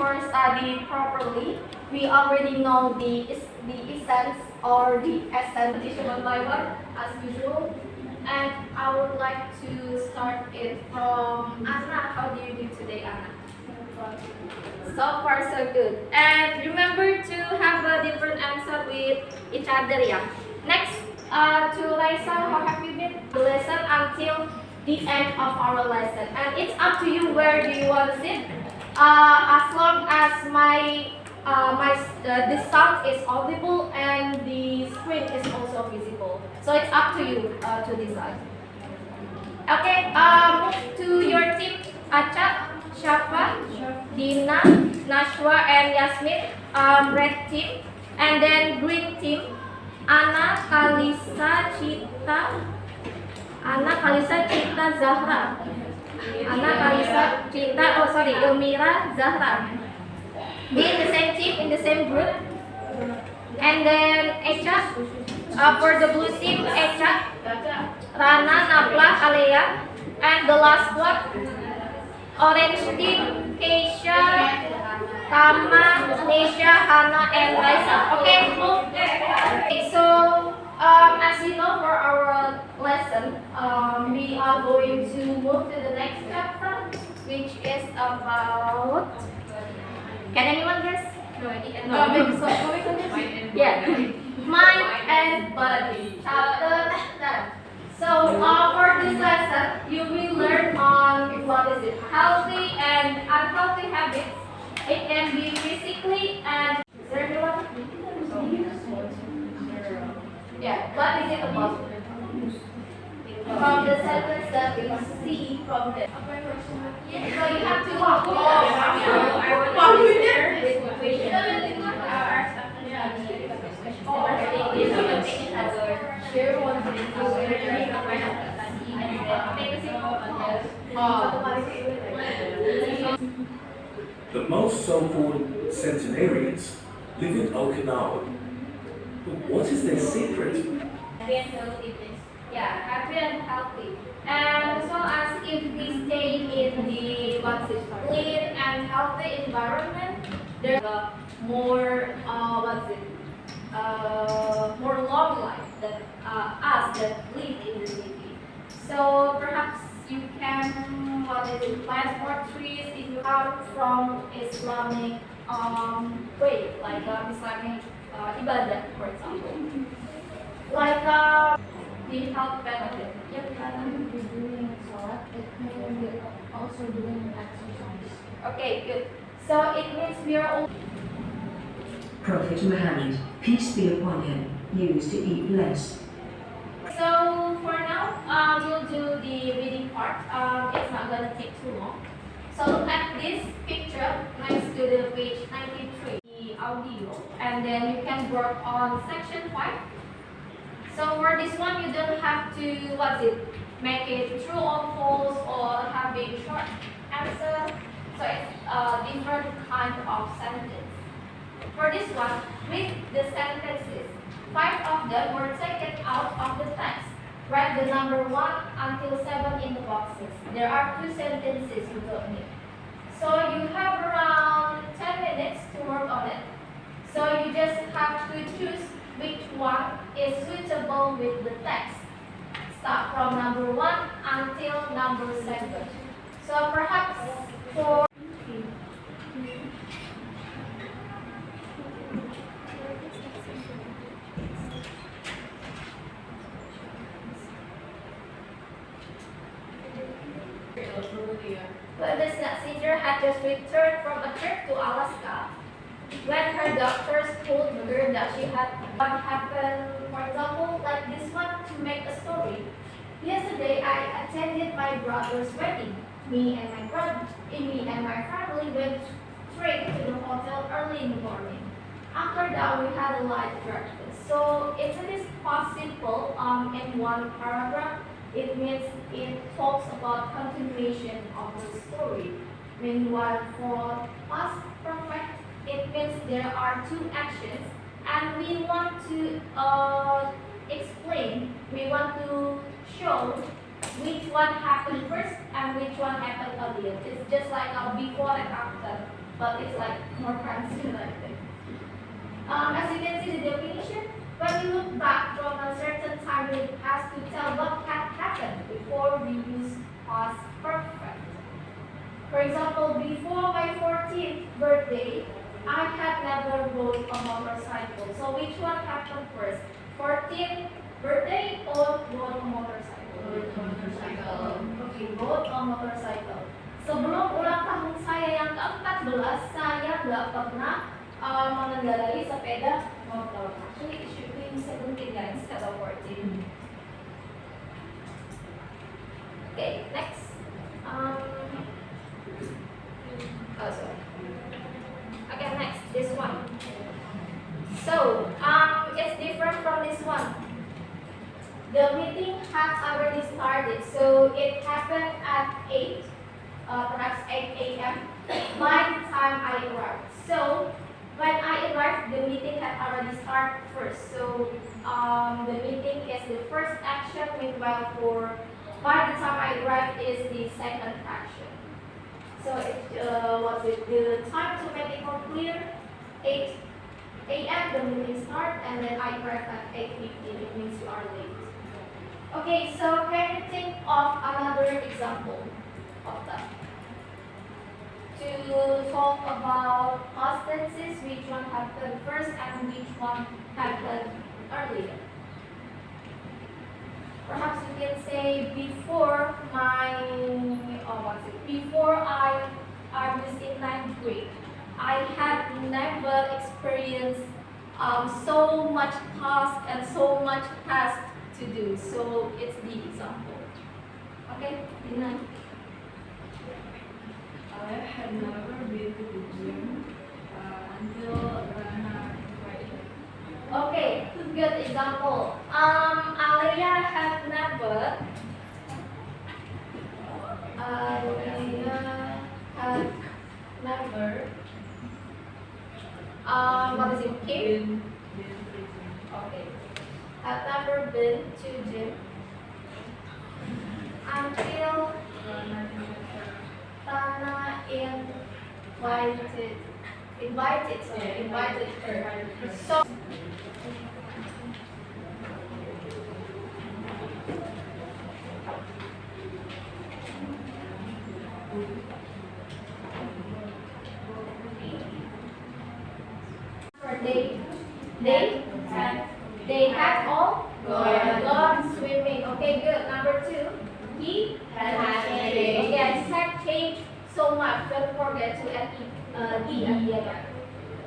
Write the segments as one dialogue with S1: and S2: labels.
S1: before study properly, we already know the essence or the essence one by one as usual. And I would like to start it from Anna. How do you do today, Anna? So far so good. And remember to have a different answer with each other, yeah. Next, to Liza, how have you been? The lesson until the end of our lesson. And it's up to you where do you want to sit. As long as the sound is audible and the screen is also visible. So it's up to you to decide. Okay, move to your team. Acha, Shafa, Dina, Nashwa, and Yasmin. Red team. And then green team. Anna, Kalisa, Cita, Zahra. Anna, Kalisa, Cita, Ilmira, Zahra. Be in the same team, in the same group. And then Echa, for the blue team, Echa, Rana, Napla, Alea. And the last one, orange team, Keisha, Tama, Nesha, Hannah, and Liza. Okay, move. Okay, so as you know, for our lesson, we are going to move to the next chapter, which is about. Can anyone guess? No idea. No. Yeah. Mind and body. Chapter 10. So for this lesson, you will learn on healthy and unhealthy habits. It can be physically and is there anyone? Yeah, what is it about? From the sentence that we see from the so you have to walk
S2: The most so-called centenarians live in Okinawa. But what is their secret?
S1: Happy and healthy. Yeah, happy and healthy. And as well as if we stay in the clean and healthy environment, there's a more more long life than us that live in the city. So perhaps you can plant more trees if you come from Islamic way, like Islamic ibadah, for example. Like the health benefit.
S3: Doing salat, it means we're also doing exercise.
S1: Okay, good. So it means we are all.
S4: Prophet Muhammad, peace be upon him, used to eat less.
S1: So for now, we'll do the reading part. It's not going to take too long. So look at this picture next to the page 93, the audio, and then you can work on section 5. So for this one, you don't have to make it true or false or have a short answer. So it's a different kind of sentence. For this one, read the sentences. 5 of them were taken out of the text. Write the number 1 until 7 in the boxes. There are 2 sentences you don't need. So you have around 10 minutes to work on it. So you just have to choose which one is suitable with the text. Start from number 1 until number 7. So perhaps for when this messenger had just returned from a trip to Alaska, when her doctors told her that she had what happened, for example, like this one, to make a story. Yesterday, I attended my brother's wedding. Me and my family went straight to the hotel early in the morning. After that, we had a light breakfast. So if it is possible in one paragraph, it means it talks about continuation of the story. Meanwhile, for past perfect, it means there are 2 actions, and we want to explain, we want to show which one happened first and which one happened earlier. It's just like a before and after. but it's like more fancy like that. As you can see the definition, when we look back from a certain time in the past to tell what had happened before we use past perfect. For example, before my 14th birthday, I had never rode a motorcycle. So which one happened first? 14th birthday or rode a motorcycle? Okay, rode a motorcycle. Sebelum ulang tahun saya yang ke-14, saya nggak pernah mengendarai sepeda motor. Actually, it should be 17 guys, instead of 14. Okay, next. Oh, sorry. Okay, next, this one. So, it's different from this one. The meeting had already started, so it happened at 8, perhaps 8 a.m. by the time I arrived. So, when I arrived, the meeting had already started first. So, the meeting is the first action, meanwhile by the time I arrived is the second action. So the time to make it more clear, 8 a.m. the meeting start, and then I arrived at 8:15. It means you are late. Okay, so can you think of another example of that? To talk about past tenses, which one happened first and which one happened earlier? Perhaps you can say before I was in 9th grade, I had never experienced so much task and so much task to do. So it's the example. Okay, Dina.
S3: I had never been to the gym until Rana invited.
S1: Okay, good example. Alia had never. What is it? Came? Okay. Had never been to gym until Tana invited her. So. They had all gone swimming. Okay, good. Number 2, he had changed. Yes, had changed so much. Don't forget to add E at the end.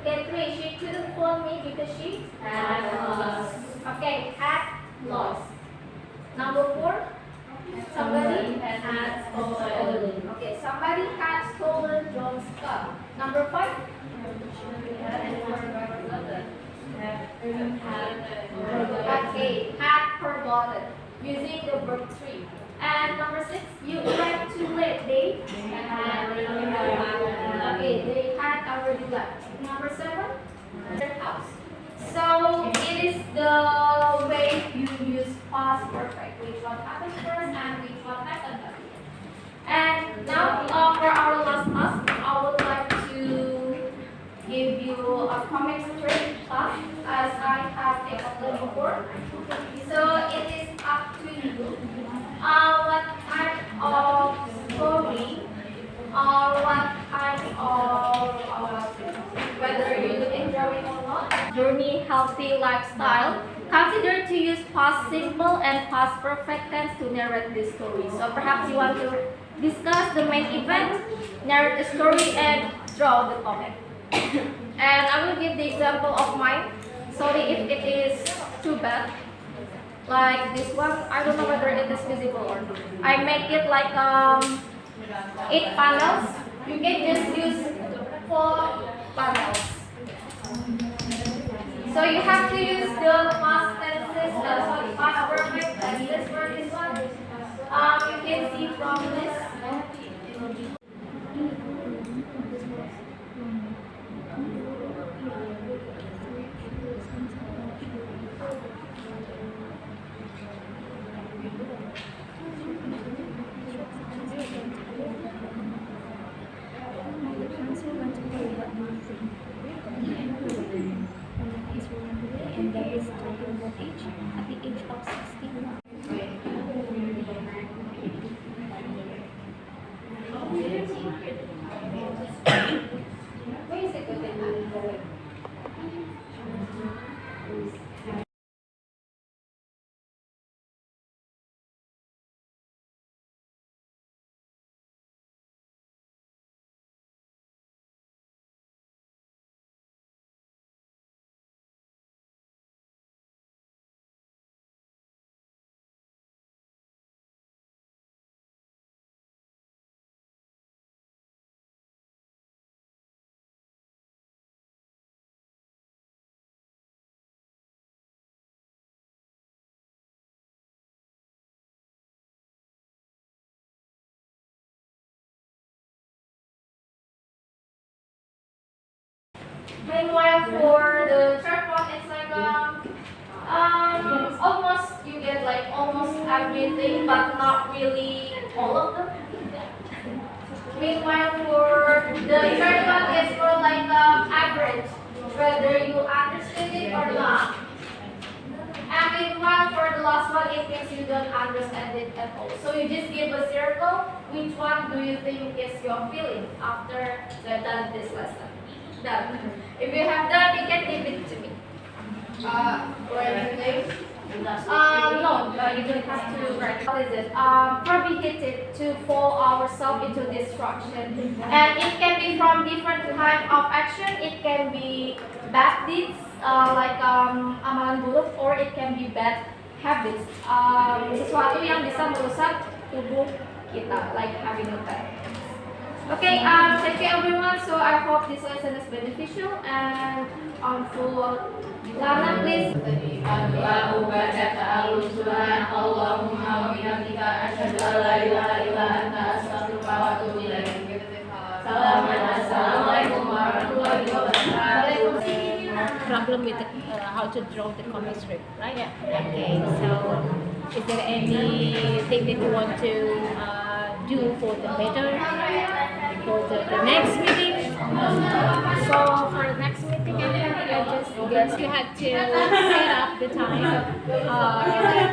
S1: Okay, 3, she couldn't phone me because she had lost. Okay, had lost. Number 4, somebody had stolen. Okay, somebody had stolen John's car. Number 5, okay, had forgotten using the verb 3. And number 6, you arrived too late. They had okay, they had already left. Number 7, their house. So it is the way you use past perfect. Which one happened first and which one happened at the end. And now for our last task, I would like to give you a comic strip task as I have explained before. So it is up to you. What kind of story or what kind of whether you enjoy it or not. Journey healthy lifestyle. Consider to use past simple and past perfect tense to narrate this story. So perhaps you want to discuss the main event, narrate the story, and draw the comic. And I will give the example of mine. Sorry if it is too bad. Like this one, I don't know whether it is visible or not. I make it like 8 panels. You can just use 4 panels. So you have to use the past tenses, past perfect tenses for this one. You can see from this. Meanwhile, for the third one, it's like almost you get like almost everything, but not really all of them. Meanwhile, for the third one, it's more like average, whether you understand it or not. And meanwhile, for the last one, it means you don't understand it at all. So you just give a circle. Which one do you think is your feeling after you've done this lesson? Done. If you have done, you can give it to me. No, you don't have to write. What is it? Prohibited to fall ourselves into destruction. And it can be from different type of action. It can be bad deeds, like amalan buruk, or it can be bad habits. Sesuatu yang bisa merusak tubuh kita, like having a pet. Okay, thank you everyone. So I hope this lesson is beneficial and for Lana, please.
S5: Problem with how to draw the comic strip, right? Yeah. Okay. So, is there anything that you want to do for the better for the next meeting? So for the next meeting, I think I just you had to set up the time.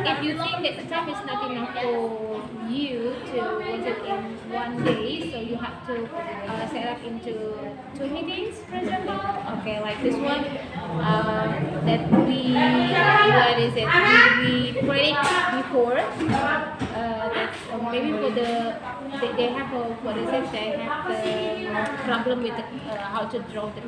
S5: If you think that the time is not enough for you to work in one day, so you have to set up into 2 meetings, for example. Okay, like this one. That we what is it? We predict before. That's maybe for they have a what is it? They have the problem with how to draw the